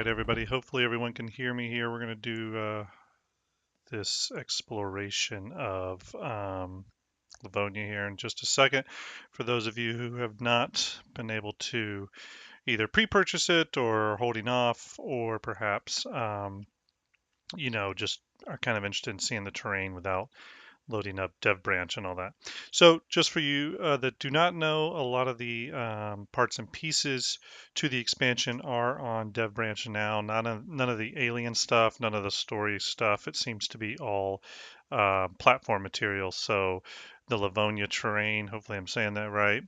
right, everybody. Hopefully everyone can hear me here. We're going to do this exploration of Livonia here in just a second. For those of you who have not been able to either pre-purchase it or holding off, or perhaps, just are kind of interested in seeing the terrain without loading up dev branch and all that. So just for you that do not know, a lot of the parts and pieces to the expansion are on dev branch now. None of the alien stuff, none of the story stuff. It seems to be all platform material. So the Livonia Terrain, hopefully I'm saying that right,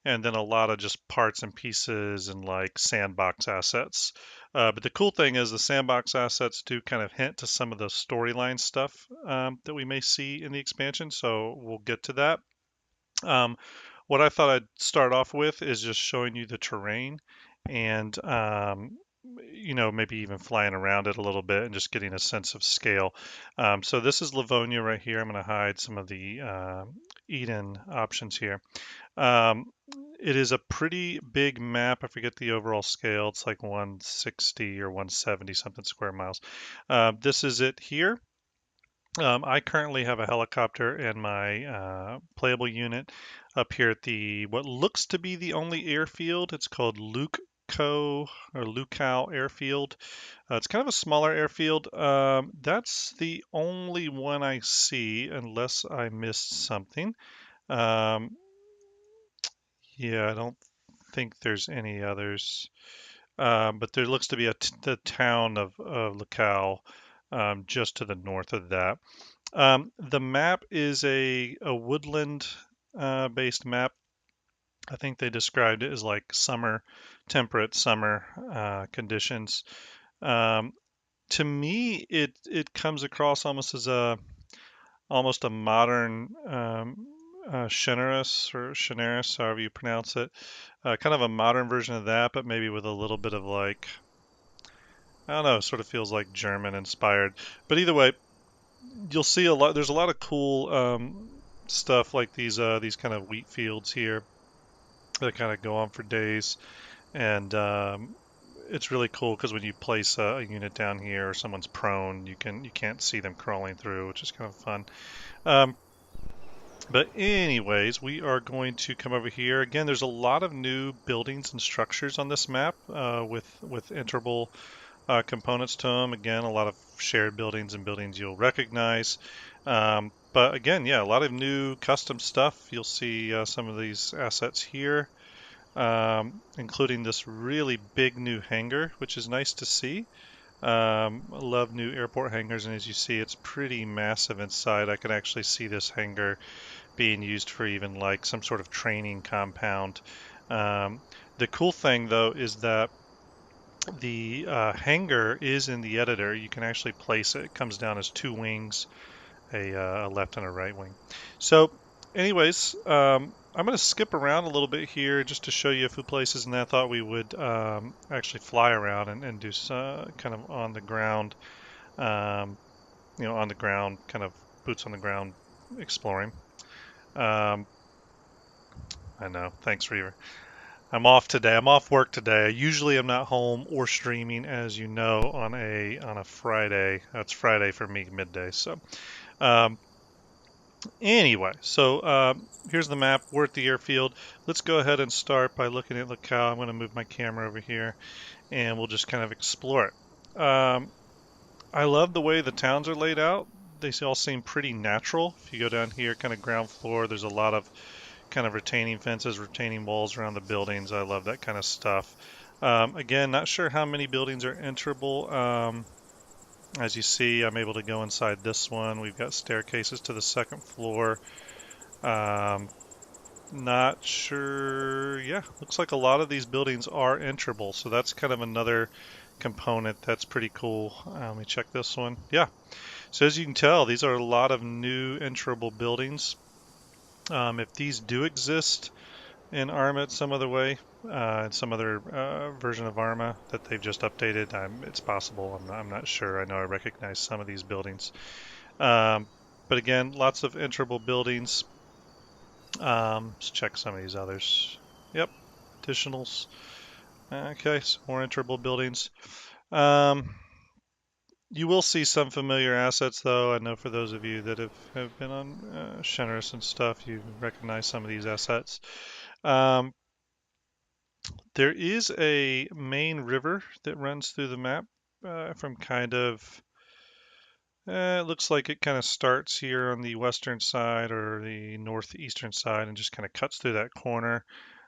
and then a lot of just parts and pieces and like sandbox assets. But the cool thing is the sandbox assets do kind of hint to some of the storyline stuff that we may see in the expansion. So we'll get to that. Um, what I thought I'd start off with is just showing you the terrain and, maybe even flying around it a little bit and just getting a sense of scale. So this is Livonia right here. I'm going to hide some of the Eden options here. Um, it is a pretty big map. I forget the overall scale. It's like 160 or 170 something square miles. This is it here. I currently have a helicopter and my playable unit up here at the what looks to be the only airfield. It's called Lukau Airfield. It's kind of a smaller airfield. That's the only one I see, unless I missed something. Um, yeah, I don't think there's any others. But there looks to be the town of Lacau just to the north of that. The map is a woodland based map. I think they described it as like temperate summer conditions. Um, to me, it comes across almost a modern Chernarus, however you pronounce it. Kind of a modern version of that, but maybe with a little bit of like, I don't know, it sort of feels like German inspired. But either way, you'll see a lot. There's a lot of cool stuff like these kind of wheat fields here that kind of go on for days, and it's really cool because when you place a unit down here or someone's prone, you can't see them crawling through, which is kind of fun. Um, but anyways, we are going to come over here again. There's a lot of new buildings and structures on this map with integral components to them. Again, a lot of shared buildings and buildings you'll recognize. But again, yeah, a lot of new custom stuff. You'll see some of these assets here, including this really big new hangar, which is nice to see. I love new airport hangars, and as you see, it's pretty massive inside. I can actually see this hangar being used for even like some sort of training compound. The cool thing, though, is that the hangar is in the editor. You can actually place it. It comes down as two wings, a left and a right wing. So anyways, I'm going to skip around a little bit here just to show you a few places, and I thought we would actually fly around and do kind of on the ground, on the ground, kind of boots on the ground exploring. Um, I know. Thanks, Reaver. I'm off today. I'm off work today. Usually I'm not home or streaming, as you know, on a Friday. That's Friday for me, midday. So, um, anyway, here's the map. We're at the airfield. Let's go ahead and start by looking at Lacau. I'm going to move my camera over here, and we'll just kind of explore it. I love the way the towns are laid out. They all seem pretty natural. If you go down here, kind of ground floor, there's a lot of kind of retaining fences, retaining walls around the buildings. I love that kind of stuff. Again, not sure how many buildings are enterable. As you see, I'm able to go inside this one. We've got staircases to the second floor. Not sure. Yeah, looks like a lot of these buildings are enterable. So that's kind of another component that's pretty cool. Let me check this one. Yeah. So as you can tell, these are a lot of new enterable buildings. If these do exist in ARMAnet some other way, in some other version of ARMA that they've just updated, it's possible. I'm not sure. I know I recognize some of these buildings. But again, lots of enterable buildings. Let's check some of these others. Yep, additionals. Okay, some more enterable buildings. Um, you will see some familiar assets, though. I know for those of you that have been on Shenris and stuff, you recognize some of these assets. Um, there is a main river that runs through the map from kind of it looks like it kind of starts here on the western side or the northeastern side and just kind of cuts through that corner.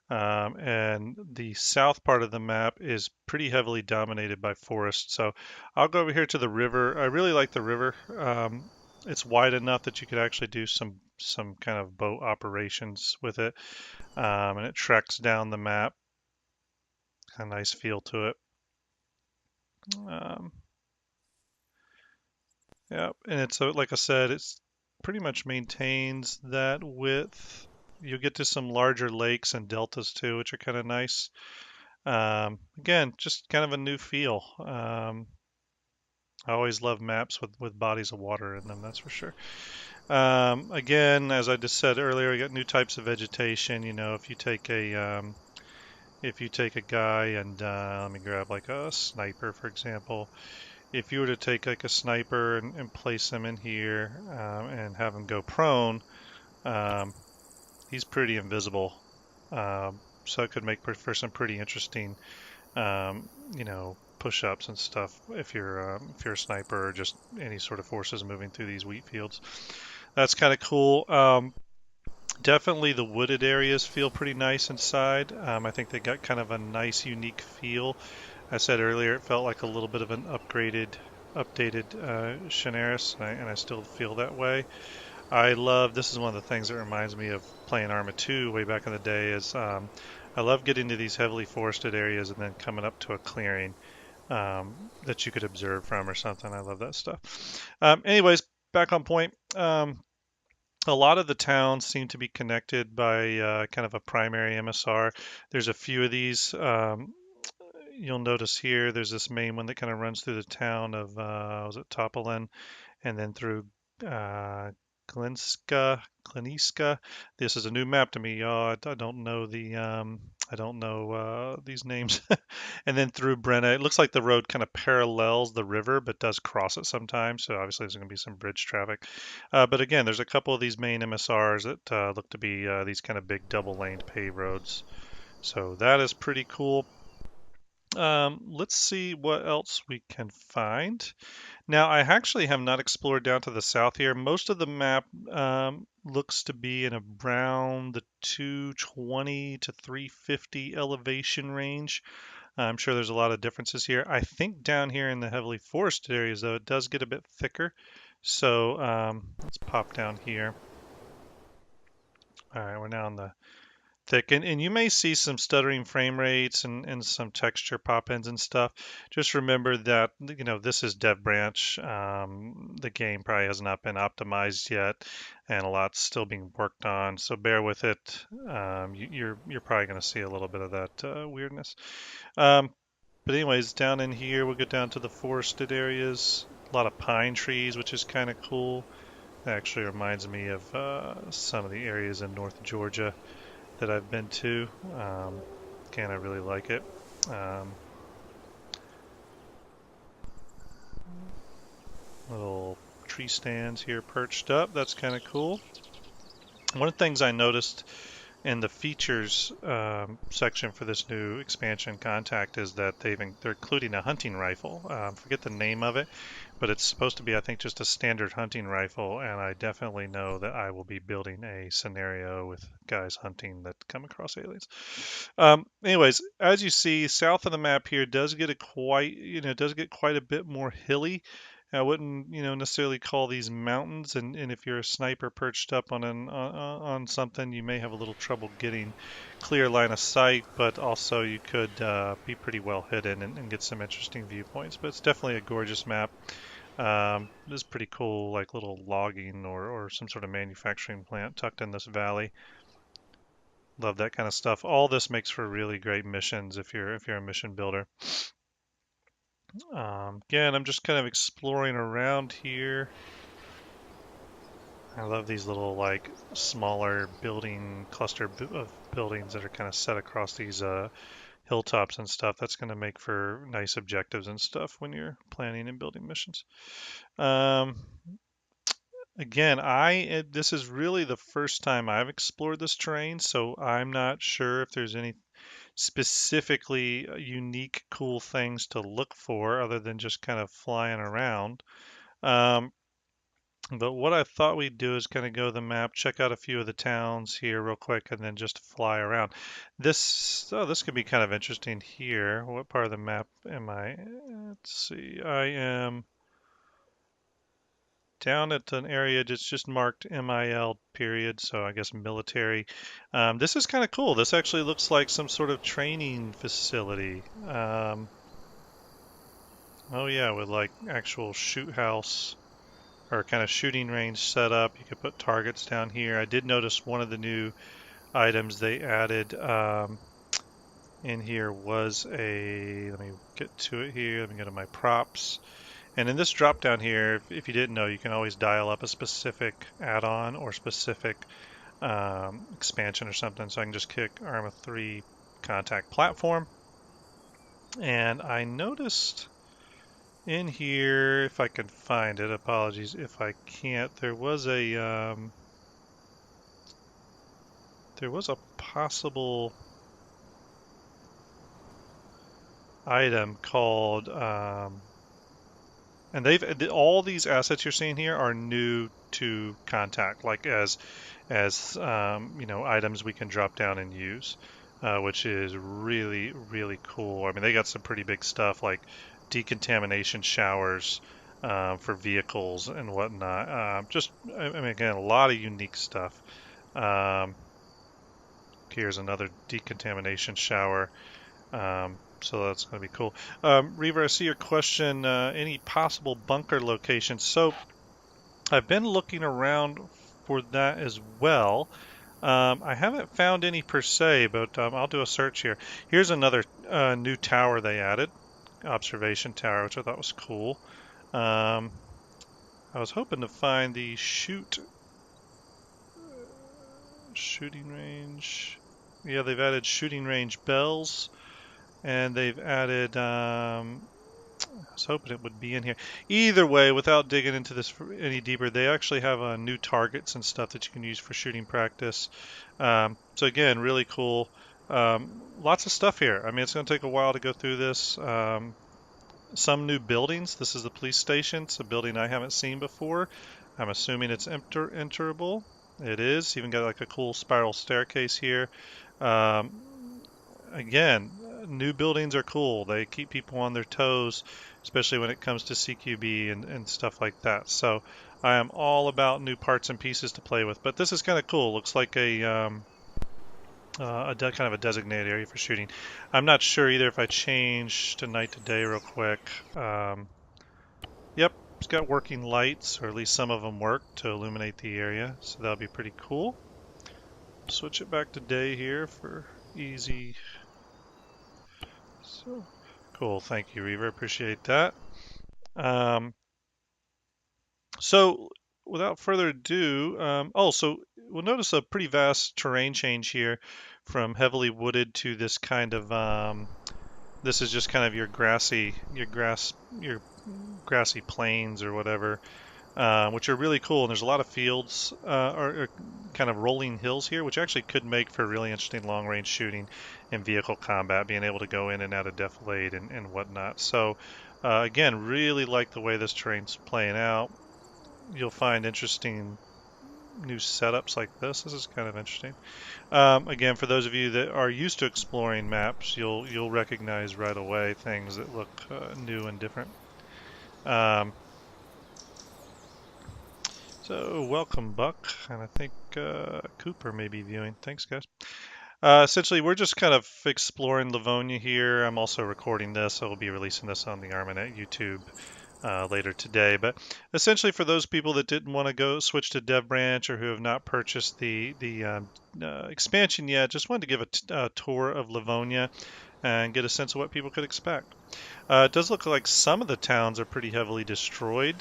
And the south part of the map is pretty heavily dominated by forest. So I'll go over here to the river. I really like the river. It's wide enough that you could actually do some kind of boat operations with it, and it treks down the map. A nice feel to it. Um, yeah, and it's like I said, it's pretty much maintains that width. You'll get to some larger lakes and deltas too, which are kind of nice. Again, just kind of a new feel. I always love maps with bodies of water in them, that's for sure. Again, as I just said earlier, you got new types of vegetation. You know, if you take a guy and let me grab like a sniper, for example. If you were to take like a sniper and place him in here and have him go prone, um, he's pretty invisible. So it could make for some pretty interesting you know, push-ups and stuff if you're a sniper or just any sort of forces moving through these wheat fields. That's kind of cool. Definitely the wooded areas feel pretty nice inside. I think they got kind of a nice, unique feel. I said earlier it felt like a little bit of an updated Chernarus, and I still feel that way. I love, this is one of the things that reminds me of playing Arma 2 way back in the day is I love getting to these heavily forested areas and then coming up to a clearing that you could observe from or something. I love that stuff. Anyways, back on point. A lot of the towns seem to be connected by kind of a primary MSR. There's a few of these. You'll notice here there's this main one that kind of runs through the town of, was it Topolin? And then through uh, Gleniska. This is a new map to me, y'all. I don't know I don't know these names. And then through Brenna, it looks like the road kind of parallels the river, but does cross it sometimes. So obviously there's going to be some bridge traffic. But again, there's a couple of these main MSRs that look to be these kind of big double-laned paved roads. So that is pretty cool. Let's see what else we can find. Now, I actually have not explored down to the south here. Most of the map looks to be in around the 220 to 350 elevation range. I'm sure there's a lot of differences here. I think down here in the heavily forested areas, though, it does get a bit thicker. So let's pop down here. All right, we're now on the thick, and you may see some stuttering frame rates and some texture pop-ins and stuff. Just remember that, you know, this is dev branch. The game probably has not been optimized yet, and a lot's still being worked on, so bear with it. You're probably going to see a little bit of that weirdness. But anyways, down in here we'll get down to the forested areas. A lot of pine trees, which is kind of cool. It actually reminds me of some of the areas in North Georgia that I've been to. Again, I really like it. Little tree stands here perched up. That's kind of cool. One of the things I noticed in the features section for this new expansion Contact is that they're including a hunting rifle. Forget the name of it, but it's supposed to be, I think, just a standard hunting rifle, and I definitely know that I will be building a scenario with guys hunting that come across aliens. Anyways, as you see, south of the map here does get quite a bit more hilly. I wouldn't, necessarily call these mountains, and if you're a sniper perched up on something, you may have a little trouble getting clear line of sight, but also you could be pretty well hidden and get some interesting viewpoints. But it's definitely a gorgeous map. This is pretty cool, like little logging or some sort of manufacturing plant tucked in this valley. Love that kind of stuff. All this makes for really great missions if you're a mission builder. Again, I'm just kind of exploring around here. I love these little like smaller cluster of buildings that are kind of set across these hilltops and stuff. That's going to make for nice objectives and stuff when you're planning and building missions. Again, this is really the first time I've explored this terrain, so I'm not sure if there's any specifically unique, cool things to look for other than just kind of flying around. But what I thought we'd do is kind of go to the map, check out a few of the towns here real quick, and then just fly around. This could be kind of interesting here. What part of the map am I? Let's see. I am down at an area just marked MIL period, so I guess military. This is kind of cool. This actually looks like some sort of training facility. Oh yeah, with like actual shoot house or kind of shooting range set up. You could put targets down here. I did notice one of the new items they added in here was let me get to it here. Let me go to my props. And in this drop down here, if you didn't know, you can always dial up a specific add-on or specific expansion or something. So I can just kick ARMA 3 contact platform. And I noticed in here, if I can find it, apologies if I can't, there was a possible item called and all these assets you're seeing here are new to contact, like as items we can drop down and use, which is really, really cool. I mean, they got some pretty big stuff like decontamination showers for vehicles and whatnot. I mean, again, a lot of unique stuff. Here's another decontamination shower. So that's going to be cool. Reaver, I see your question. Any possible bunker locations? So I've been looking around for that as well. I haven't found any per se, but I'll do a search here. Here's another new tower they added, observation tower, which I thought was cool. I was hoping to find the shooting range. Yeah, they've added shooting range bells. And they've added, I was hoping it would be in here. Either way, without digging into this any deeper, they actually have new targets and stuff that you can use for shooting practice. So again, really cool. Lots of stuff here. I mean, it's going to take a while to go through this. Some new buildings. This is the police station. It's a building I haven't seen before. I'm assuming it's enterable. It is. Even got like a cool spiral staircase here. Again, new buildings are cool. They keep people on their toes, especially when it comes to CQB and stuff like that. So I am all about new parts and pieces to play with. But this is kind of cool. Looks like a kind of a designated area for shooting. I'm not sure either if I change to night to day real quick. Yep, it's got working lights, or at least some of them work to illuminate the area. So that'll be pretty cool. Switch it back to day here for easy. So cool, thank you, Reaver. Appreciate that. So without further ado, so we'll notice a pretty vast terrain change here from heavily wooded to this kind of this is just kind of your grassy plains or whatever, which are really cool. And there's a lot of fields or kind of rolling hills here, which actually could make for really interesting long-range shooting and vehicle combat, being able to go in and out of defilade and whatnot. So again, really like the way this terrain's playing out. You'll find interesting new setups like this. This is kind of interesting. Again, for those of you that are used to exploring maps, you'll recognize right away things that look new and different. So welcome, Buck, and I think Cooper may be viewing. Thanks, guys. Essentially, we're just kind of exploring Livonia here. I'm also recording this, so we'll be releasing this on the ARMAnet YouTube later today. But essentially, for those people that didn't want to go switch to Dev Branch or who have not purchased the expansion yet, just wanted to give a tour of Livonia and get a sense of what people could expect. It does look like some of the towns are pretty heavily destroyed.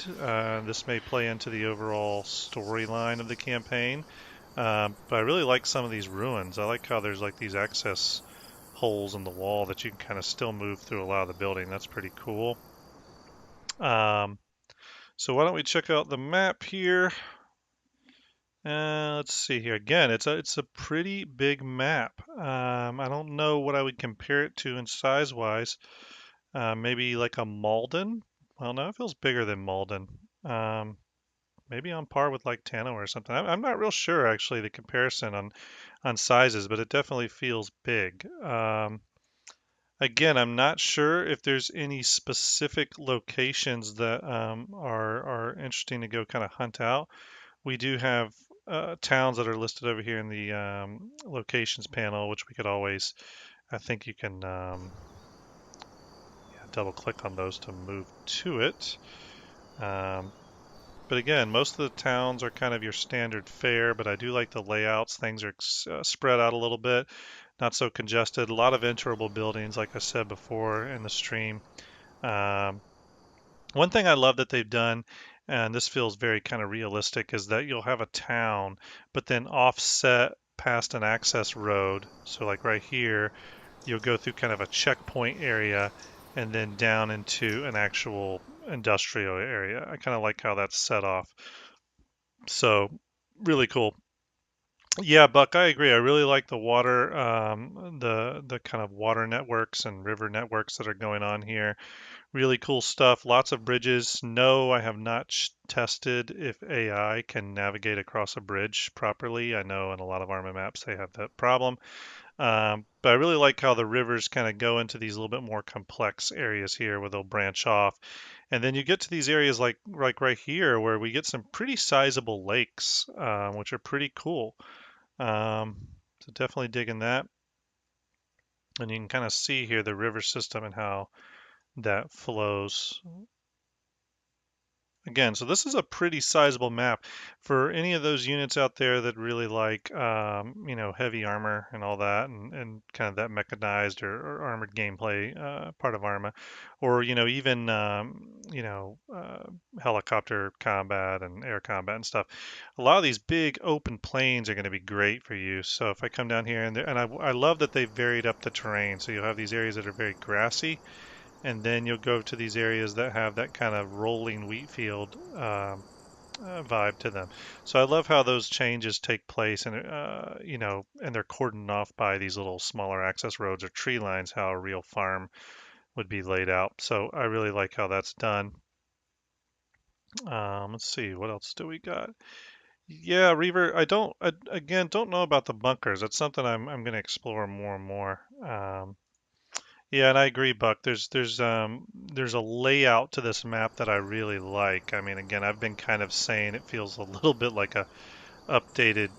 This may play into the overall storyline of the campaign. But I really like some of these ruins. I like how there's like these access holes in the wall that you can kind of still move through a lot of the building. That's pretty cool. So why don't we check out the map here? Let's see here. Again, it's a pretty big map. I don't know what I would compare it to in size-wise. Maybe like a Malden. Well, no, it feels bigger than Malden. Maybe on par with like Tano or something. I'm not real sure actually the comparison on sizes, but it definitely feels big. Again, I'm not sure if there's any specific locations that are interesting to go kind of hunt out. We do have towns that are listed over here in the locations panel, which we could always, I think you can yeah, double click on those to move to it. But again, most of the towns are kind of your standard fare, but I do like the layouts. Things are spread out a little bit, not so congested. A lot of enterable buildings, like I said before in the stream. One thing I love that they've done, and this feels very kind of realistic, is that you'll have a town, but then offset past an access road. So like right here, you'll go through kind of a checkpoint area and then down into an actual industrial area. I kind of like how that's set off. So really cool. Yeah, Buck, I agree. I really like the water, the kind of water networks and river networks that are going on here. Really cool stuff. Lots of bridges. No, I have not tested if AI can navigate across a bridge properly. I know in a lot of ARMA maps they have that problem. But I really like how the rivers kind of go into these little bit more complex areas here where they'll branch off. And then you get to these areas like right here where we get some pretty sizable lakes, which are pretty cool. So definitely digging that. And you can kind of see here the river system and how that flows. Again, so this is a pretty sizable map for any of those units out there that really like, you know, heavy armor and all that, and kind of that mechanized or armored gameplay part of Arma, or you know, even helicopter combat and air combat and stuff. A lot of these big open plains are going to be great for you. So if I come down here and I love that they've varied up the terrain, so you'll have these areas that are very grassy, and then you'll go to these areas that have that kind of rolling wheat field vibe to them. So I love how those changes take place, and you know, and they're cordoned off by these little smaller access roads or tree lines, how a real farm would be laid out. So I really like how that's done. Let's see, what else do we got? Yeah, Reaver, again, don't know about the bunkers. That's something I'm going to explore more and more. Yeah, and I agree, Buck. There's a layout to this map that I really like. I mean, again, I've been kind of saying it feels a little bit like a updated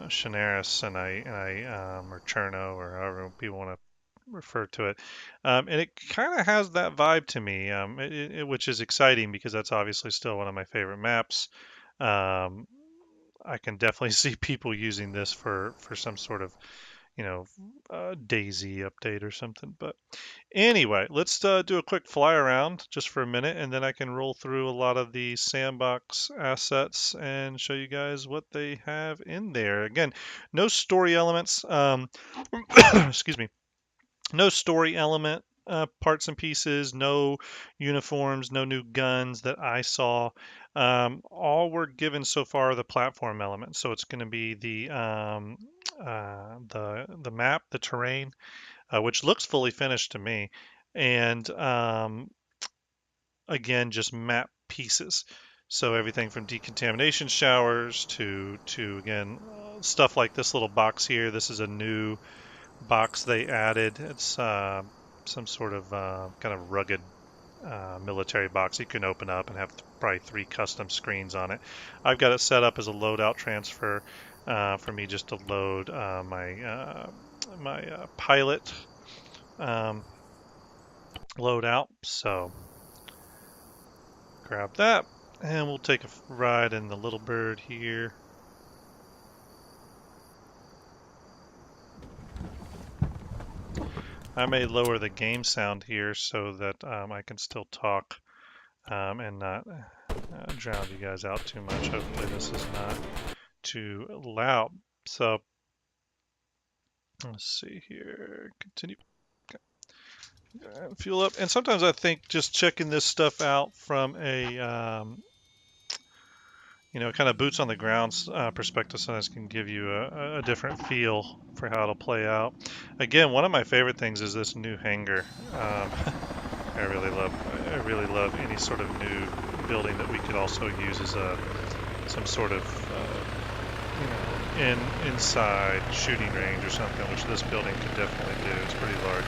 Chernarus or Cherno or however people want to refer to it. And it kind of has that vibe to me, which is exciting because that's obviously still one of my favorite maps. Um, I can definitely see people using this for some sort of, you know, Daisy update or something. But anyway, let's do a quick fly around just for a minute, and then I can roll through a lot of the sandbox assets and show you guys what they have in there. Again, no story elements. Excuse me. No story element parts and pieces, no uniforms, no new guns that I saw. All we're given so far are the platform elements. So it's going to be the map, the terrain, which looks fully finished to me, and again, just map pieces. So everything from decontamination showers to again stuff like this little box here. This is a new box they added. It's some sort of kind of rugged military box you can open up and have probably 3 custom screens on it. I've got it set up as a loadout transfer for me just to load my pilot loadout. So grab that, and we'll take a ride in the Little Bird here. I may lower the game sound here so that I can still talk and not drown you guys out too much. Hopefully this is not too loud. So Let's see here. Continue. Fuel up. And sometimes I think just checking this stuff out from a kind of boots on the ground perspective sometimes can give you a different feel for how it'll play out. Again, one of my favorite things is this new hangar. I really love any sort of new building that we could also use as some sort of inside shooting range or something, which this building could definitely do. It's pretty large.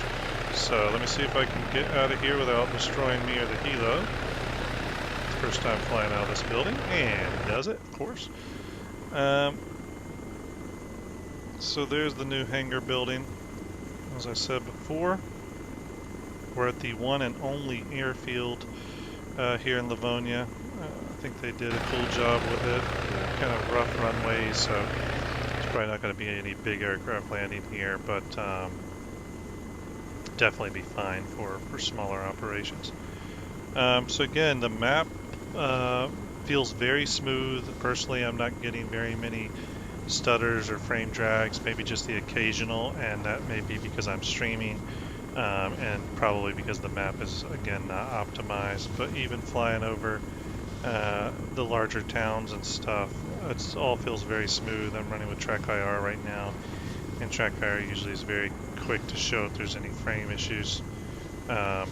So let me see if I can get out of here without destroying me or the helo. First time flying out of this building, and it does it, of course. So there's the new hangar building. As I said before, we're at the one and only airfield here in Livonia. I think they did a cool job with it. Kind of rough runways, so it's probably not going to be any big aircraft landing here, but definitely be fine for smaller operations. So again, the map feels very smooth. Personally, I'm not getting very many stutters or frame drags, maybe just the occasional, and that may be because I'm streaming and probably because the map is, again, not optimized. But even flying over the larger towns and stuff, it all feels very smooth. I'm running with Track IR right now, and Track IR usually is very quick to show if there's any frame issues. I'll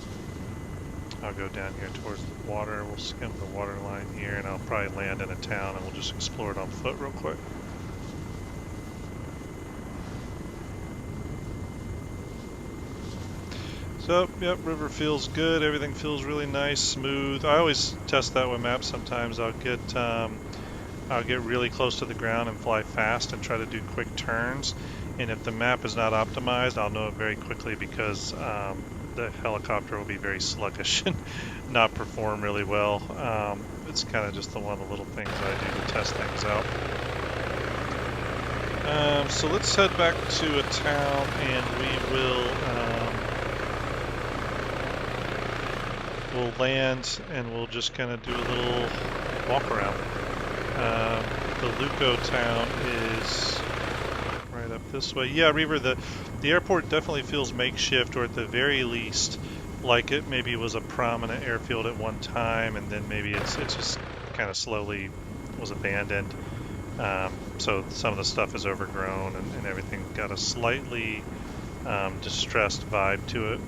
go down here towards the water. We'll skim the water line here, and I'll probably land in a town, and we'll just explore it on foot real quick. So, yep, river feels good. Everything feels really nice, smooth. I always test that with maps. Sometimes I'll get really close to the ground and fly fast and try to do quick turns. And if the map is not optimized, I'll know it very quickly because the helicopter will be very sluggish and not perform really well. It's kind of just one of the little things I do to test things out. So let's head back to a town, and we'll land, and we'll just kind of do a little walk around. The Luco town is right up this way. Yeah, Reaver, the airport definitely feels makeshift, or at the very least, like it maybe was a prominent airfield at one time, and then maybe it's just kind of slowly was abandoned. So some of the stuff is overgrown, and everything got a slightly distressed vibe to it.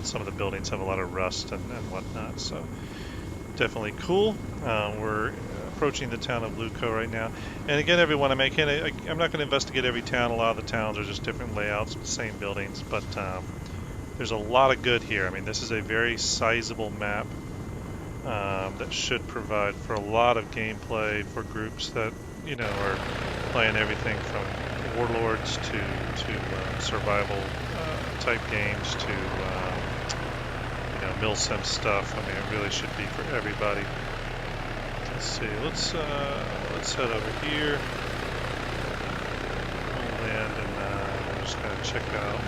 Some of the buildings have a lot of rust and whatnot, so definitely cool. We're approaching the town of Luco right now. And again, everyone, I'm not going to investigate every town. A lot of the towns are just different layouts with the same buildings, but there's a lot of good here. I mean, this is a very sizable map that should provide for a lot of gameplay for groups that, are playing everything from warlords to survival type games to milsim stuff. I mean, it really should be for everybody. Let's see. Let's head over here. We'll land and we'll just kind of check out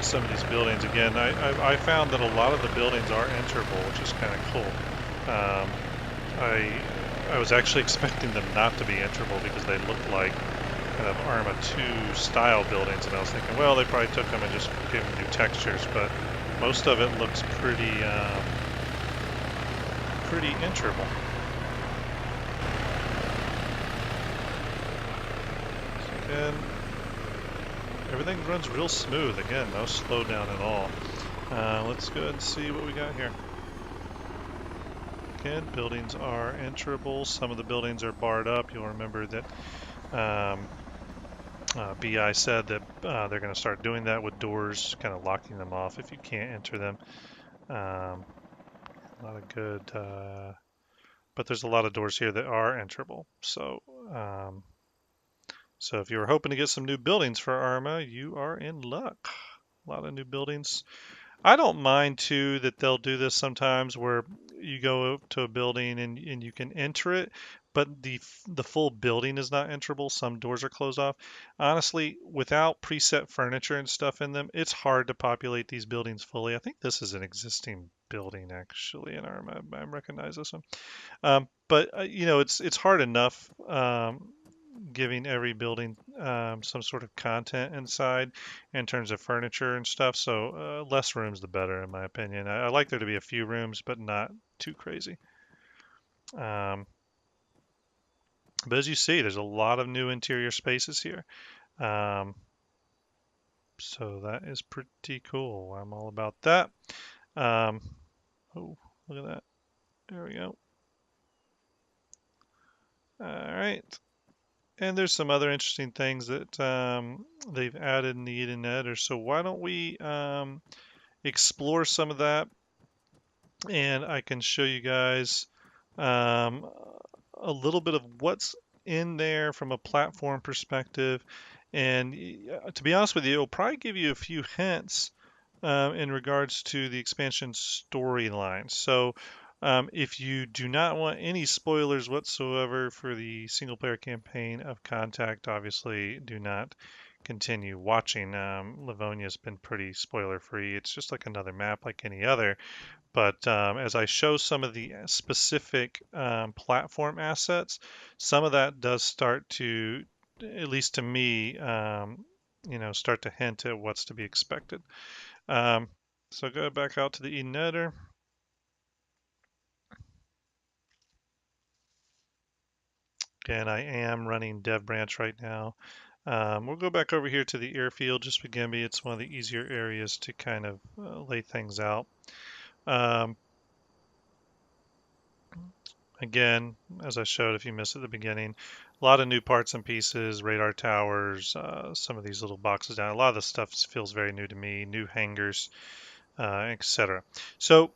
some of these buildings. Again, I found that a lot of the buildings are enterable, which is kind of cool. I was actually expecting them not to be enterable because they look like kind of Arma 2 style buildings, and I was thinking, well, they probably took them and just gave them new textures, but most of it looks pretty enterable. So again, everything runs real smooth. Again, no slowdown at all. Let's go ahead and see what we got here. Again, buildings are enterable. Some of the buildings are barred up. You'll remember that BI said that they're going to start doing that with doors, kind of locking them off if you can't enter them. A lot of good, but there's a lot of doors here that are enterable. So, so if you were hoping to get some new buildings for Arma, you are in luck. A lot of new buildings. I don't mind too that they'll do this sometimes where you go to a building and you can enter it, but the full building is not enterable. Some doors are closed off. Honestly, without preset furniture and stuff in them, it's hard to populate these buildings fully. I think this is an existing building actually in Arma. I recognize this one. But it's hard enough giving every building some sort of content inside in terms of furniture and stuff. So less rooms, the better, in my opinion. I like there to be a few rooms, but not too crazy. Um, but as you see, there's a lot of new interior spaces here. Um, so that is pretty cool. I'm all about that. Um, oh, look at that. There we go. All right. And there's some other interesting things that they've added in the ARMAnet. So why don't we explore some of that, and I can show you guys um, a little bit of what's in there from a platform perspective. And to be honest with you, it'll probably give you a few hints in regards to the expansion storyline. So if you do not want any spoilers whatsoever for the single player campaign of Contact, obviously do not continue watching. Livonia's been pretty spoiler free. It's just like another map like any other. But as I show some of the specific platform assets, some of that does start to, at least to me, start to hint at what's to be expected. Um, so go back out to the eNetter. And I am running dev branch right now. We'll go back over here to the airfield just for Gimby. It's one of the easier areas to kind of lay things out. Again, as I showed if you missed at the beginning, a lot of new parts and pieces, radar towers, some of these little boxes down. A lot of this stuff feels very new to me, new hangars, etc. So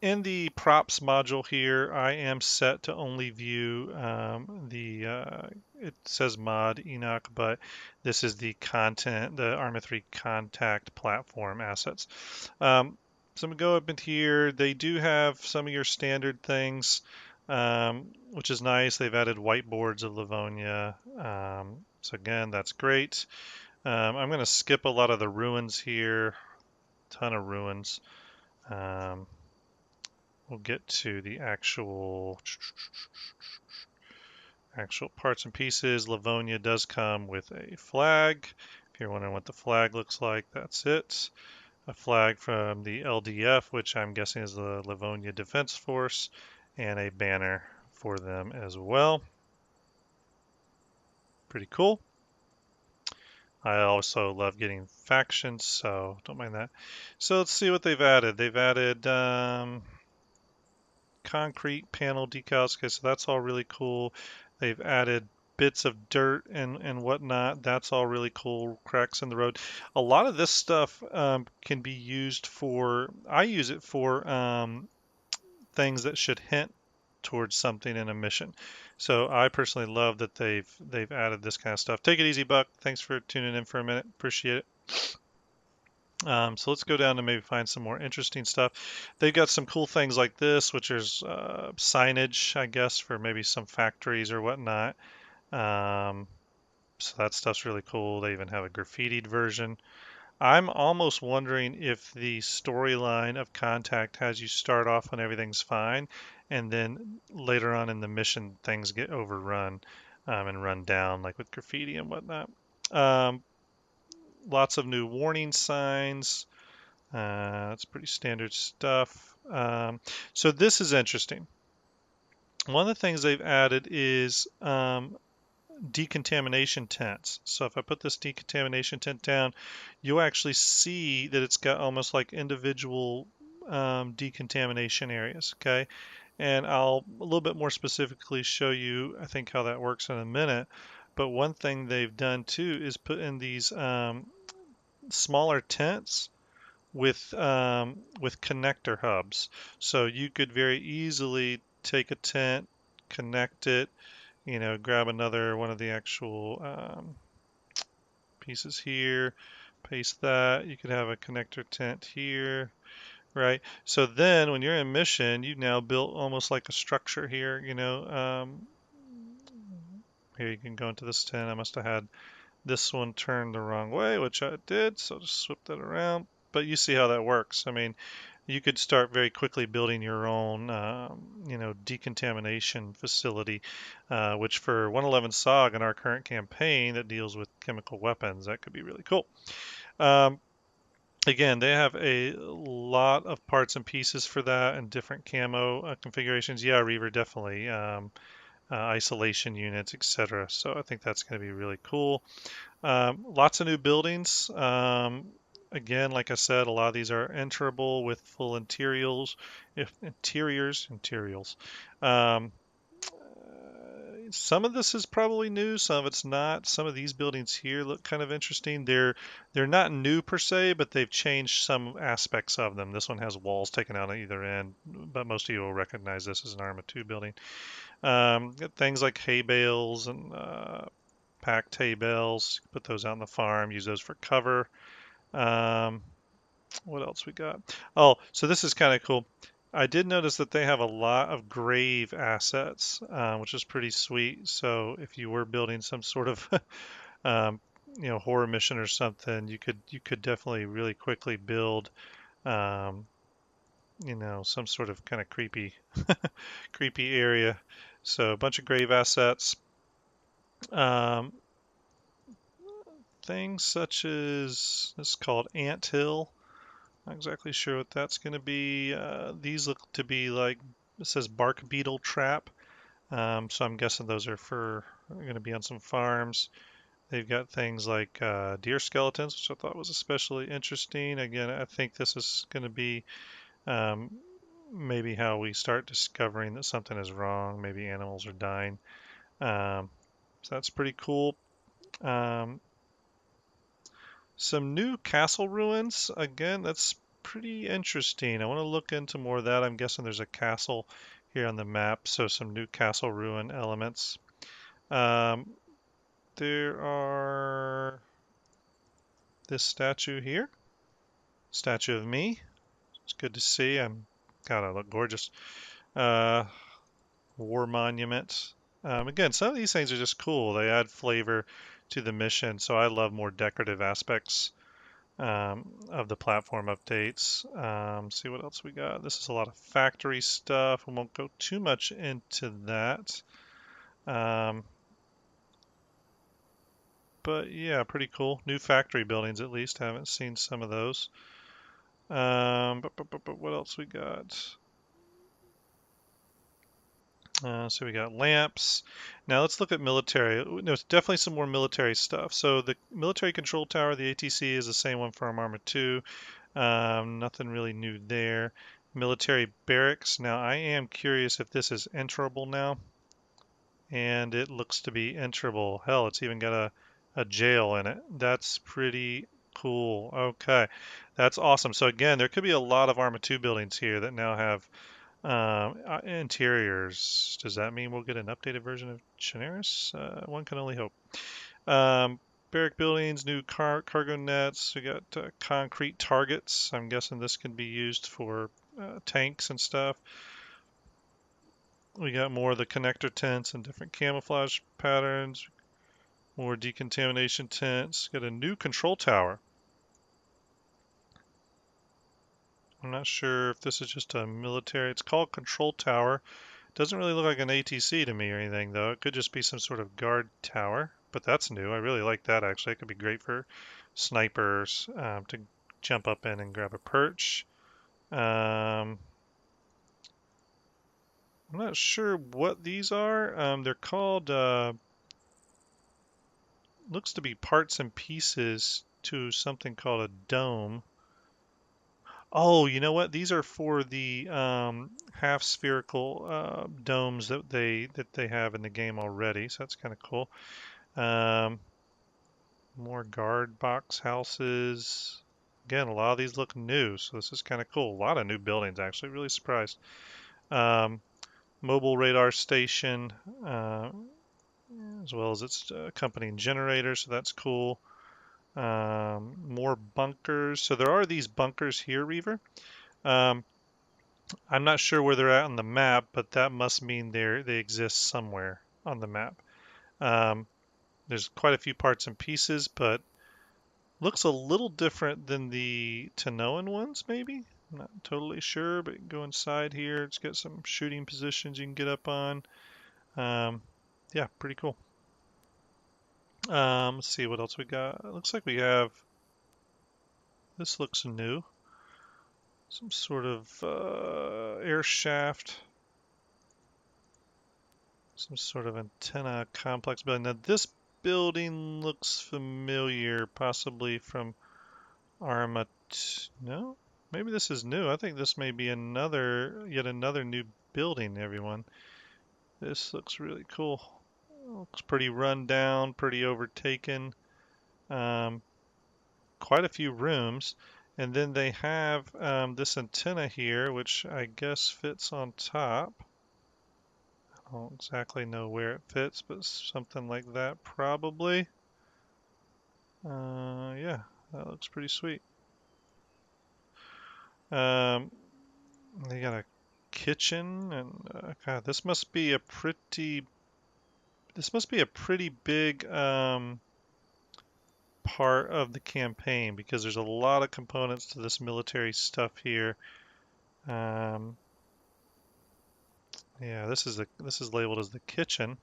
in the props module here, I am set to only view it says mod Enoch, but this is the content, the ARMA 3 contact platform assets. So I'm gonna go up into here. They do have some of your standard things, which is nice. They've added whiteboards of Livonia. So again, that's great. I'm gonna skip a lot of the ruins here, ton of ruins. We'll get to the actual parts and pieces. Livonia does come with a flag. If you're wondering what the flag looks like, that's it. A flag from the LDF, which I'm guessing is the Livonia Defense Force, and a banner for them as well. Pretty cool. I also love getting factions, so don't mind that. So let's see what they've added. They've added concrete panel decals. Okay, so that's all really cool. They've added bits of dirt and whatnot. That's all really cool. Cracks in the road. A lot of this stuff can be used for, I use it for things that should hint towards something in a mission. So I personally love that they've added this kind of stuff. Take it easy, Buck. Thanks for tuning in for a minute. Appreciate it. So let's go down and maybe find some more interesting stuff. They've got some cool things like this, which is signage, I guess, for maybe some factories or whatnot. So that stuff's really cool. They even have a graffitied version. I'm almost wondering if the storyline of Contact has you start off when everything's fine, and then later on in the mission things get overrun and run down, like with graffiti and whatnot. Um, Lots of new warning signs. That's pretty standard stuff. So this is interesting. One of the things they've added is decontamination tents. So if I put this decontamination tent down, you'll actually see that it's got almost like individual decontamination areas, okay? And I'll a little bit more specifically show you, I think, how that works in a minute. But one thing they've done too is put in these smaller tents with connector hubs. So you could very easily take a tent, connect it, grab another one of the actual pieces here, paste that. You could have a connector tent here, right? So then when you're in mission, you've now built almost like a structure here, here you can go into this tent. I must have had this one turned the wrong way, which I did, so just swip that around. But you see how that works. I mean, you could start very quickly building your own, decontamination facility, which for 111 SOG in our current campaign that deals with chemical weapons, that could be really cool. Um, Again, they have a lot of parts and pieces for that and different camo configurations. Yeah, Reaver definitely. Isolation units, etc. So I think that's going to be really cool. Lots of new buildings. Again, like I said, a lot of these are enterable with full interiors. Um, some of this is probably new, some of it's not. Some of these buildings here look kind of interesting. They're not new per se, but they've changed some aspects of them. This one has walls taken out on either end, but most of you will recognize this as an Arma 2 building. Things like hay bales and packed hay bales. Put those out in the farm. Use those for cover. Um, what else we got? Oh, so this is kind of cool. I did notice that they have a lot of grave assets, which is pretty sweet. So if you were building some sort of um, horror mission or something, you could definitely really quickly build um, some sort of kind of creepy area. So a bunch of grave assets. Um, Things such as this is called Ant Hill. Not exactly sure what that's going to be. These look to be like it says bark beetle trap. So I'm guessing those are going to be on some farms. They've got things like deer skeletons, which I thought was especially interesting. Again, I think this is going to be um, maybe how we start discovering that something is wrong. Maybe animals are dying. So that's pretty cool. Um, Some new castle ruins. Again, that's pretty interesting. I want to look into more of that. I'm guessing there's a castle here on the map, so some new castle ruin elements. Um, there are this statue here, statue of me. It's good to see. God, I look gorgeous. Uh, War monument. Again, some of these things are just cool. They add flavor to the mission, so I love more decorative aspects of the platform updates. See what else we got. This is a lot of factory stuff. We won't go too much into that. But yeah, pretty cool. New factory buildings at least. Haven't seen some of those. But what else we got? So we got lamps. Now let's look at military. There's definitely some more military stuff. So the military control tower, the ATC, is the same one for Arma 2. Nothing really new there. Military barracks. Now I am curious if this is enterable now. And it looks to be enterable. Hell, it's even got a jail in it. That's pretty cool. Okay, that's awesome. So again, there could be a lot of Arma 2 buildings here that now have interiors. Does that mean we'll get an updated version of Chernarus? One can only hope. Barrack buildings, new cargo nets. We got concrete targets. I'm guessing this can be used for tanks and stuff. We got more of the connector tents and different camouflage patterns. More decontamination tents. Got a new control tower. I'm not sure if this is just a military. It's called control tower. Doesn't really look like an ATC to me or anything, though. It could just be some sort of guard tower, but that's new. I really like that, actually. It could be great for snipers to jump up in and grab a perch. I'm not sure what these are. They're called, looks to be parts and pieces to something called a dome. Oh, you know what? These are for the half spherical domes that they have in the game already, so that's kind of cool. Um, More guard box houses. Again, a lot of these look new, so this is kind of cool. A lot of new buildings, actually. Really surprised. Um, Mobile radar station, as well as its accompanying generator, so that's cool. More bunkers. So there are these bunkers here, Reaver. Um, I'm not sure where they're at on the map, but that must mean they exist somewhere on the map. There's quite a few parts and pieces, but looks a little different than the Tanoan ones, maybe? I'm not totally sure, but go inside here. It's got some shooting positions you can get up on. Yeah, pretty cool. Let's see what else we got. It looks like we have, this looks new. Some sort of air shaft. Some sort of antenna complex building. Now this building looks familiar, possibly from ARMAnet. No? Maybe this is new. I think this may be yet another new building, everyone. This looks really cool. Looks pretty run down, pretty overtaken. Um, Quite a few rooms. And then they have this antenna here, which I guess fits on top. I don't exactly know where it fits, but something like that probably. Yeah, that looks pretty sweet. Um, they got a kitchen, and God, this must be a pretty big part of the campaign because there's a lot of components to this military stuff here. Um, yeah, this is labeled as the kitchen.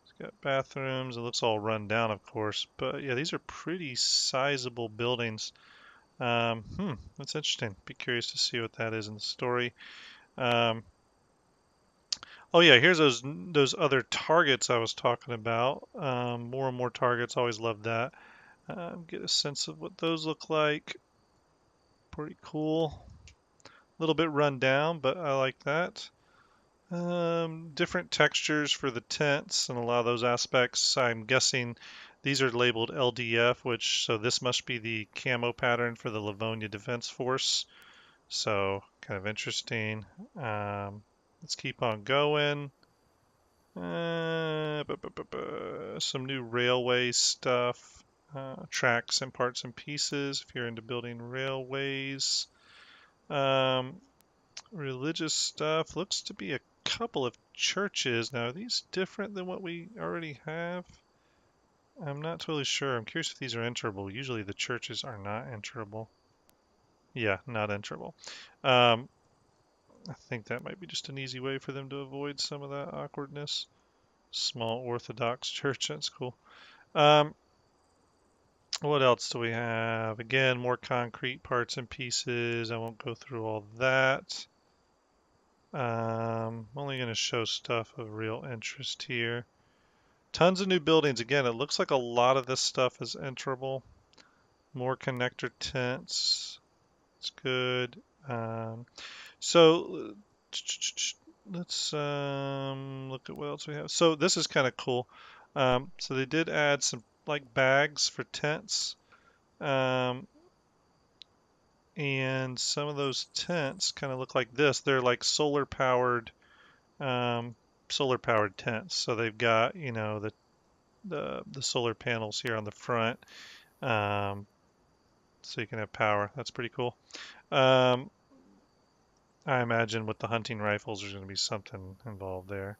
It's got bathrooms. It looks all run down, of course, but yeah, these are pretty sizable buildings. That's interesting. Be curious to see what that is in the story. Um, oh yeah, here's those other targets I was talking about. More and more targets. Always love that. Get a sense of what those look like. Pretty cool. A little bit run down, but I like that. Different textures for the tents and a lot of those aspects. I'm guessing these are labeled LDF, so this must be the camo pattern for the Livonia Defense Force. So kind of interesting. Let's keep on going. Some new railway stuff. Tracks and parts and pieces if you're into building railways. Religious stuff. Looks to be a couple of churches. Now, are these different than what we already have? I'm not totally sure. I'm curious if these are enterable. Usually the churches are not enterable. Yeah, not enterable. I think that might be just an easy way for them to avoid some of that awkwardness. Small Orthodox church, that's cool. What else do we have? Again, more concrete parts and pieces. I won't go through all that. I'm only going to show stuff of real interest here. Tons of new buildings. Again, it looks like a lot of this stuff is enterable. More connector tents. It's good. So let's look at what else we have. So this is kind of cool. So they did add some like bags for tents. And some of those tents kind of look like this. They're like solar powered tents. So they've got, the solar panels here on the front. So you can have power. That's pretty cool. I imagine with the hunting rifles, there's going to be something involved there.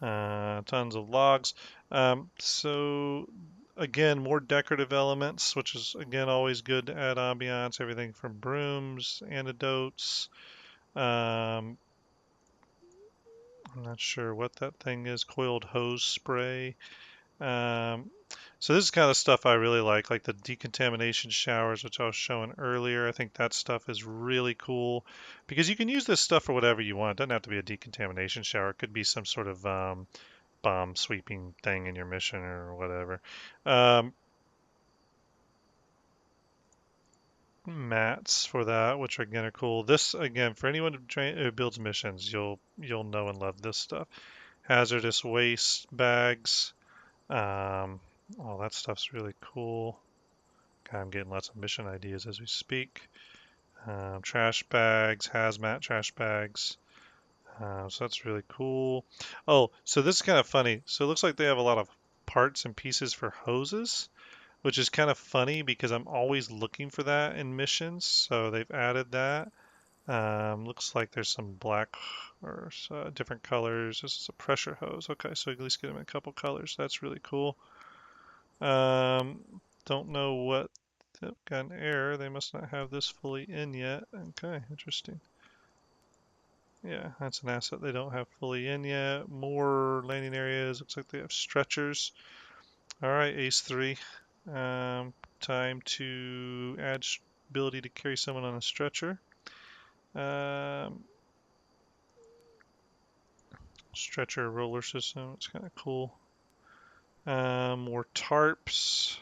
Tons of logs. So again, more decorative elements, which is again always good to add ambiance. Everything from brooms, antidotes. I'm not sure what that thing is. Coiled hose spray. So this is kind of stuff I really like the decontamination showers, which I was showing earlier. I think that stuff is really cool because you can use this stuff for whatever you want. It doesn't have to be a decontamination shower. It could be some sort of bomb sweeping thing in your mission or whatever. Mats for that, which again are cool. This again for anyone who builds missions, you'll know and love this stuff. Hazardous waste bags. All that stuff's really cool. Okay, I'm getting lots of mission ideas as we speak. Trash bags, hazmat trash bags. So that's really cool. Oh, so this is kind of funny. So it looks like they have a lot of parts and pieces for hoses, which is kind of funny because I'm always looking for that in missions. So they've added that. Looks like there's some black or different colors. This is a pressure hose. Okay, so at least get them in a couple colors. That's really cool. Don't know what Yep, got an error. They must not have this fully in yet. Okay, interesting. Yeah, that's an asset they don't have fully in yet. More landing areas. Looks like they have stretchers. All right, Ace 3. Time to add ability to carry someone on a stretcher. Stretcher roller system. It's kind of cool. More tarps.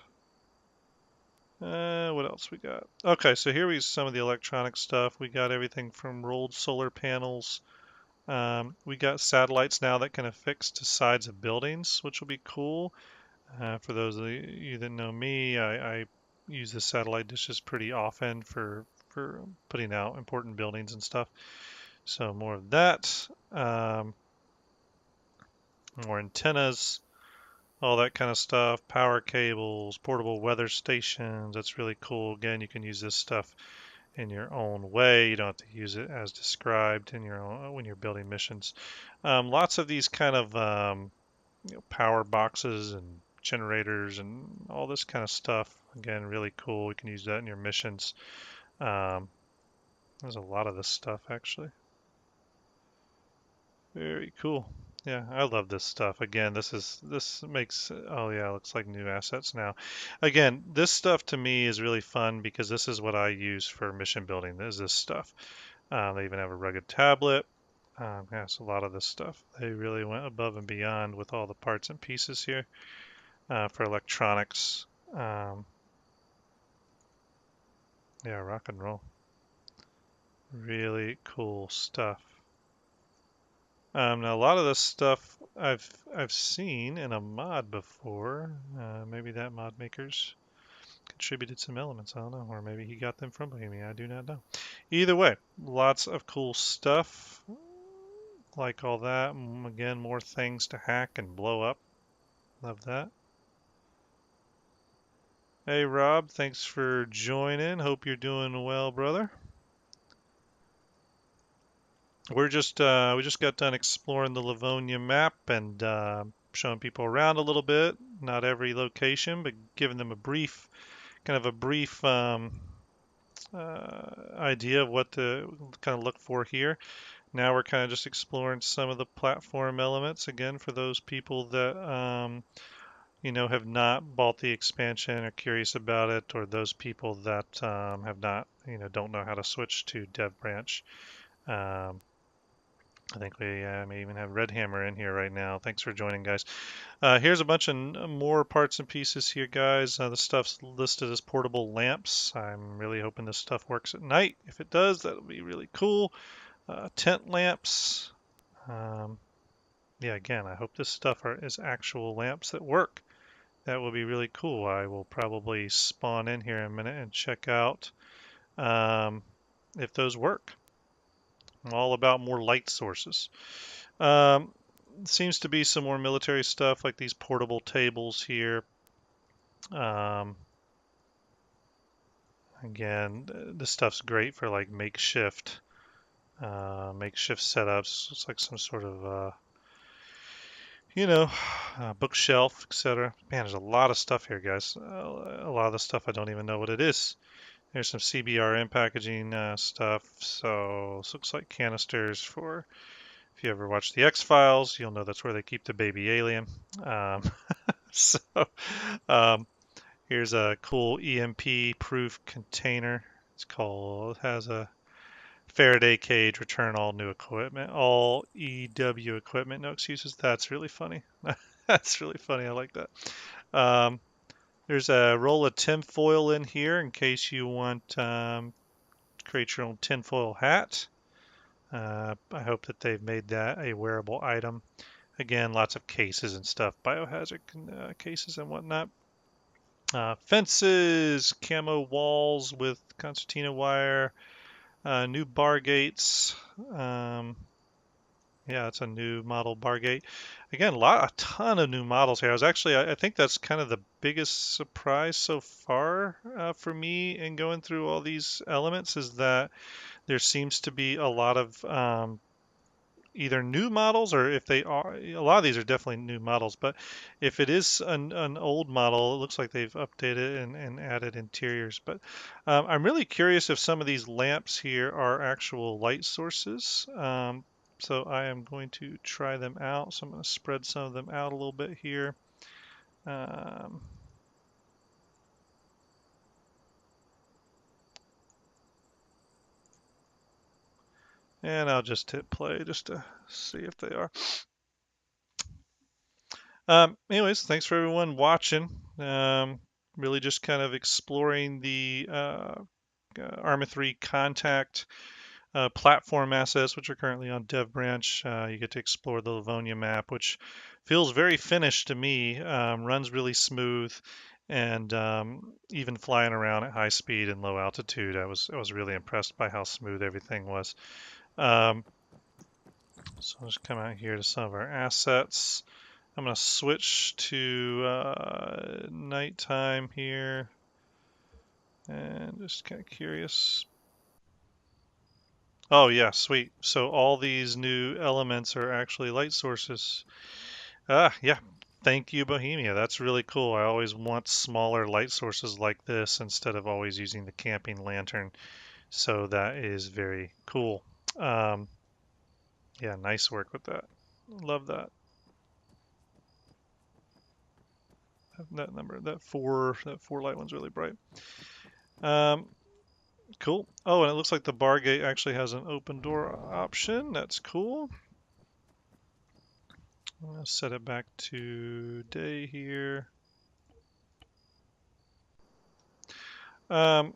What else we got? Okay, so here we some of the electronic stuff. We got everything from rolled solar panels. We got satellites now that can affix to sides of buildings, which will be cool. For those of you that know me, I use the satellite dishes pretty often for putting out important buildings and stuff. So more of that. More antennas, all that kind of stuff. Power cables, portable weather stations. That's really cool. Again, you can use this stuff in your own way. You don't have to use it as described in your own when you're building missions. Lots of these kind of power boxes and generators and all this kind of stuff. Again, really cool. You can use that in your missions. Um, there's a lot of this stuff actually. Very cool. Yeah, I love this stuff. Again, this makes, oh yeah, it looks like new assets now. Again, this stuff to me is really fun because this is what I use for mission building, is this stuff. They even have a rugged tablet. Yes, a lot of this stuff. They really went above and beyond with all the parts and pieces here for electronics. Yeah, rock and roll. Really cool stuff. Now a lot of this stuff I've seen in a mod before. Maybe that mod maker's contributed some elements. I don't know, or maybe he got them from Bohemia. I do not know. Either way, lots of cool stuff. Like all that. Again, more things to hack and blow up. Love that. Hey Rob, thanks for joining. Hope you're doing well, brother. We just got done exploring the Livonia map and showing people around a little bit. Not every location, but giving them a brief, kind of a brief idea of what to kind of look for here. Now we're kind of just exploring some of the platform elements again for those people that have not bought the expansion or curious about it, or those people that have not, don't know how to switch to Dev Branch. I think we may even have Red Hammer in here right now. Thanks for joining, guys. Here's a bunch of more parts and pieces here, guys. This stuff's listed as portable lamps. I'm really hoping this stuff works at night. If it does, that'll be really cool. Tent lamps. Yeah, again, I hope this stuff is actual lamps that work. That will be really cool. I will probably spawn in here in a minute and check out if those work. I'm all about more light sources. Seems to be some more military stuff like these portable tables here. Again, this stuff's great for like makeshift setups. It's like some sort of bookshelf, etc. Man, there's a lot of stuff here, guys. A lot of the stuff I don't even know what it is. There's some CBRN packaging stuff. So this looks like canisters for, if you ever watch the X-Files, you'll know that's where they keep the baby alien. So here's a cool EMP-proof container. It has a Faraday cage, return all new equipment, all EW equipment, no excuses. That's really funny. That's really funny. I like that. There's a roll of tinfoil in here in case you want create your own tinfoil hat. I hope that they've made that a wearable item. Again, lots of cases and stuff, biohazard cases and whatnot. Fences, camo walls with concertina wire, new bar gates. Yeah, it's a new model bar gate. Again, a ton of new models here. I think that's kind of the biggest surprise so far for me in going through all these elements is that there seems to be a lot of either new models, or if they are, a lot of these are definitely new models, but if it is an old model, it looks like they've updated and added interiors. But I'm really curious if some of these lamps here are actual light sources. So I am going to try them out. So I'm going to spread some of them out a little bit here. Um, and I'll just hit play just to see if they are. Anyways, thanks for everyone watching. Really just kind of exploring the ARMA 3 contact platform assets, which are currently on Dev Branch. You get to explore the Livonia map, which feels very finished to me, runs really smooth, and even flying around at high speed and low altitude, I was really impressed by how smooth everything was. So I'll just come out here to some of our assets. I'm going to switch to nighttime here, and just kind of curious. Oh yeah, sweet. So all these new elements are actually light sources. Yeah. Thank you, Bohemia. That's really cool. I always want smaller light sources like this instead of always using the camping lantern. So that is very cool. Um, yeah, nice work with that. Love that. That number, that four light one's really bright. Um, cool. Oh, and it looks like the bar gate actually has an open door option. That's cool. I'm gonna set it back to day here. Um,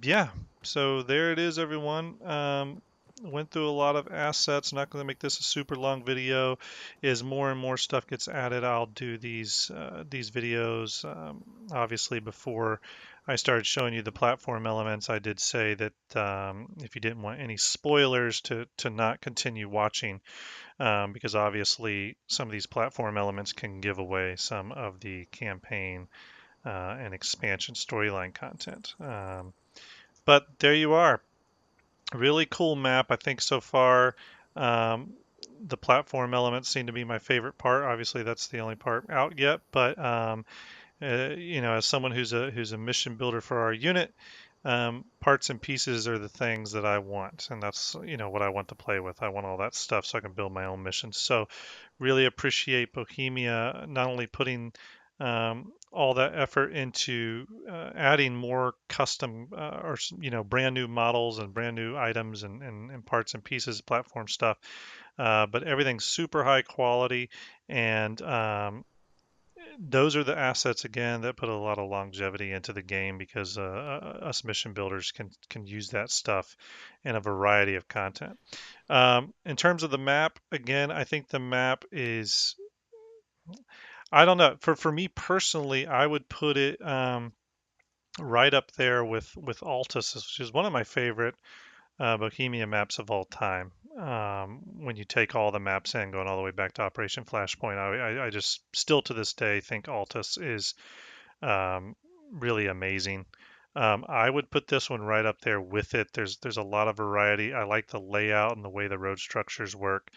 yeah, so there it is, everyone. Went through a lot of assets. Not going to make this a super long video. As more and more stuff gets added, I'll do these videos. Obviously, before I started showing you the platform elements, I did say that if you didn't want any spoilers, to not continue watching, because obviously some of these platform elements can give away some of the campaign and expansion storyline content. But there you are. Really cool map, I think, so far. Um, the platform elements seem to be my favorite part. Obviously, that's the only part out yet. But as someone who's a mission builder for our unit, parts and pieces are the things that I want, and that's what I want to play with. I want all that stuff so I can build my own missions. So really appreciate Bohemia not only putting all that effort into adding more custom or brand new models and brand new items and parts and pieces, platform stuff, but everything's super high quality, and those are the assets again that put a lot of longevity into the game, because us mission builders can use that stuff in a variety of content. In terms of the map, again, I think the map is, I don't know, for me personally, I would put it right up there with Altus, which is one of my favorite Bohemia maps of all time. When you take all the maps in, going all the way back to Operation Flashpoint, I just still to this day think Altus is really amazing. I would put this one right up there with it. There's a lot of variety. I like the layout and the way the road structures work.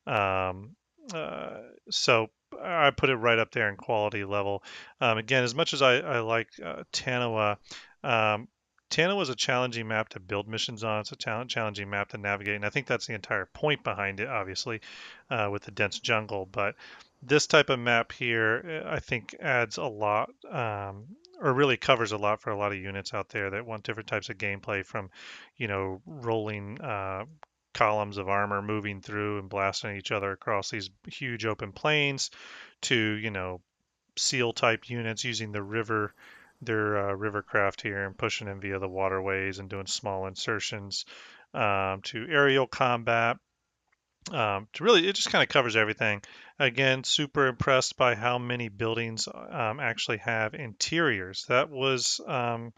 Um, uh, so I put it right up there in quality level. Again, as much as I like Tanoa, um, Tanoa is a challenging map to build missions on. It's a challenging map to navigate, and I think that's the entire point behind it, obviously, with the dense jungle. But this type of map here, I think, adds a lot, or really covers a lot for a lot of units out there that want different types of gameplay, from, rolling columns of armor moving through and blasting each other across these huge open plains, to, SEAL type units using their rivercraft here and pushing in via the waterways and doing small insertions, to aerial combat, to really, it just kind of covers everything. Again, super impressed by how many buildings actually have interiors. That was a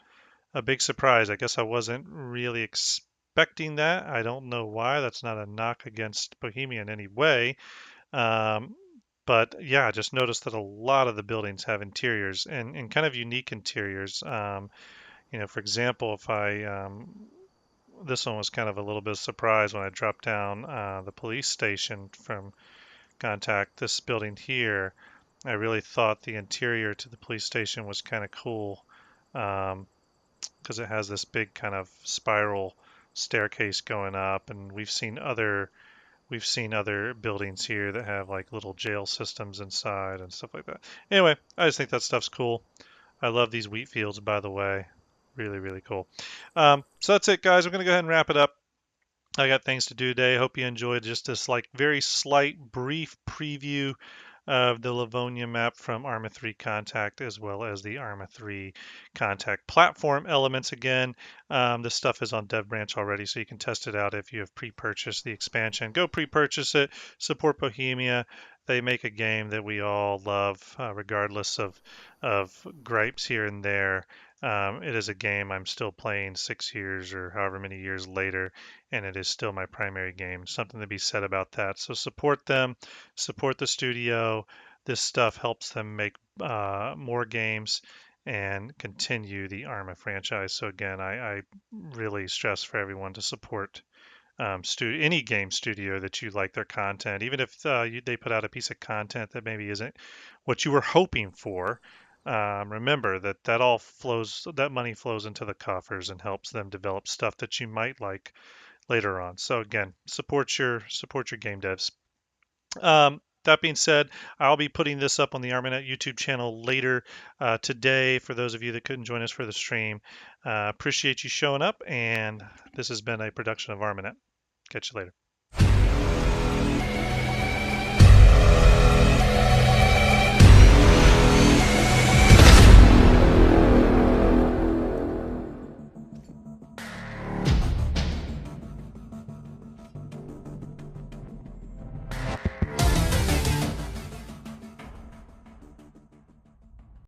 big surprise. I guess I wasn't really expecting that. I don't know why. That's not a knock against Bohemia in any way. Um, but yeah, I just noticed that a lot of the buildings have interiors, and kind of unique interiors. For example, if I this one was kind of a little bit of surprise when I dropped down the police station from Contact, this building here. I really thought the interior to the police station was kind of cool, because it has this big kind of spiral staircase going up, and we've seen other buildings here that have like little jail systems inside and stuff like that. Anyway, I just think that stuff's cool. I love these wheat fields, by the way. Really, really cool. So that's it, guys. I'm going to go ahead and wrap it up. I got things to do today. Hope you enjoyed just this like very slight, brief preview of the Livonia map from ARMA 3 Contact, as well as the ARMA 3 Contact platform elements. Again, this stuff is on Dev Branch already, so you can test it out if you have pre-purchased the expansion. Go pre-purchase it. Support Bohemia. They make a game that we all love, regardless of gripes here and there. It is a game I'm still playing 6 years or however many years later, and it is still my primary game. Something to be said about that. So support them, support the studio. This stuff helps them make more games and continue the ARMA franchise. So again, I really stress for everyone to support any game studio that you like their content, even if they put out a piece of content that maybe isn't what you were hoping for. Remember that money flows into the coffers and helps them develop stuff that you might like later on. So again, support your game devs. That being said, I'll be putting this up on the ARMAnet YouTube channel later today for those of you that couldn't join us for the stream. Appreciate you showing up, and this has been a production of ARMAnet. Catch you later.